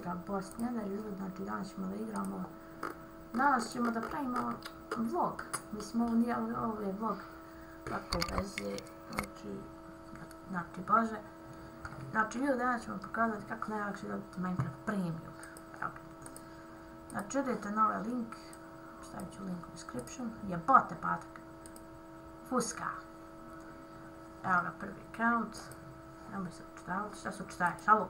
pozdrav Bosni, da ljudi, znači danas ćemo da igramo, danas ćemo da pravimo vlog, mislim ovo je vlog, tako bez, znači bože, znači ljudi danas ćemo pokazati kako najlakše dobiti Minecraft Premium, znači idete na ovaj link, stavit ću link u description, jebote patak, fuska, evo ga prvi account, nemoj se učitavati, šta se učitaviš, alo?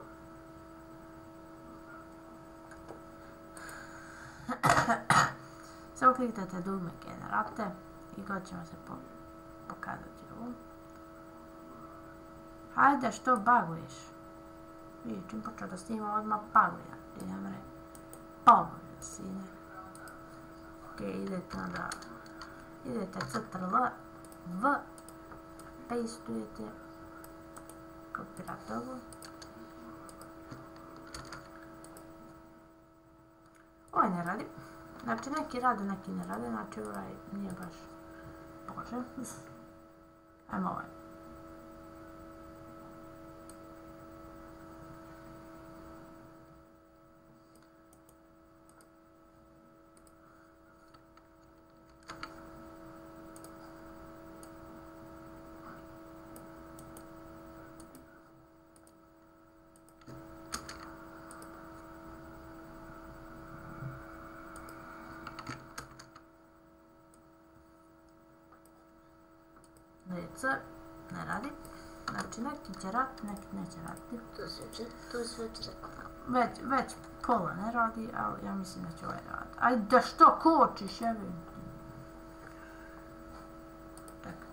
Samo kliknete dugme generate i god ćemo se pokazati ovo. Hajde, što baguješ? Vidi, čim počeo da snima odmah baguja. Idem re. Pogledaj, sine. Ok, idete onda. Idete ctrl v. Pastujete. Kopirate ovo. Ovo ne radi. Znači neki rade, neki ne rade, znači ovaj nije baš bože. Ajmo ovaj. DC ne radi, znači neki će raditi, neki neće raditi. To je sve rekao. Već pola ne radi, ali ja mislim da će ovaj raditi. Ajde, što kočiš, jebim ti. Čekaj.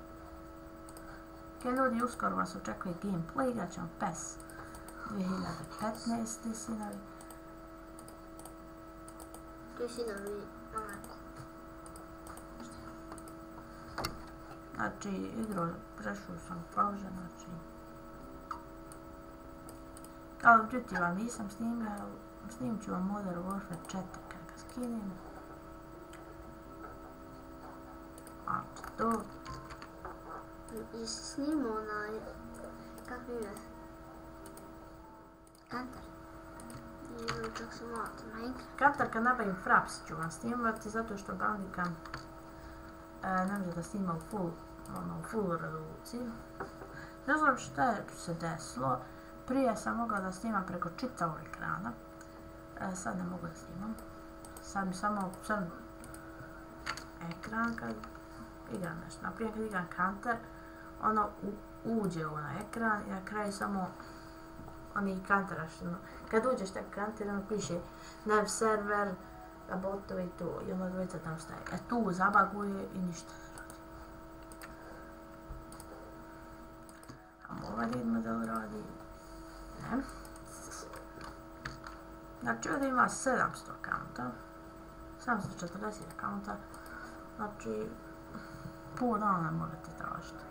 Ok, ljudi, uskoro vas očekuje gameplay, igrat ćemo PES 2015. sinovi. To je sinovi, onako. Znači, igru prešao sam pauže, znači... Call of Duty vam nisam snimio, snimit ću vam Modern Warfare 4 kad ga skinem. Znači, to... Jesi snimao onaj... Kako ime? Kantar? Ili čak sam malo to Minecraft? Kantar kad nabavim Fraps ću vam snimati, zato što Bandicam ne može da snima u full rezoluciji. Ne znam šta se desilo, prije sam mogla da snimam preko čitavog ekrana, sad ne mogu da snimam. Sad mi samo crn ekran kad igram nešto. Naprimjer kad igram Kantar, ono uđe u onaj ekran i na kraju samo oni kantaraš, kad uđeš tak Kantar, ono piše Nav server, botovi i to, i ono dvojica tam staje. Tu zabaguje i ništa ne radi. A ovaj vidimo da li radi. Ne. Znači ovdje ima 700 akaunta. 740 akaunta. Znači, pol dana morate tražiti.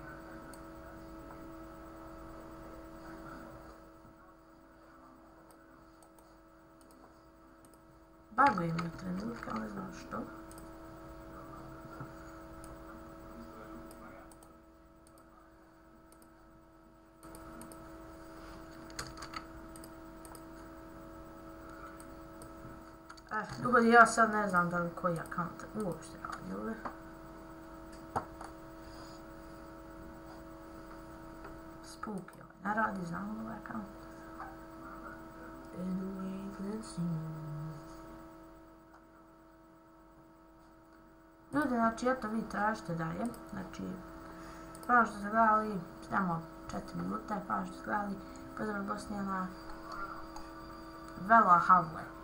Baguje mi u trenutku, ali ne znam što. Ljudi, ja sad ne znam da li koji akaunt uopšte radi ove. Spooky ovaj ne radi, znam ovaj akaunt. Anyway, let's see. Ljudi, znači, eto vi tražite dalje, znači, hvala što ste gledali, snemo 4 minute, hvala što ste gledali, pozdrav Bosnijana, Vela Havle.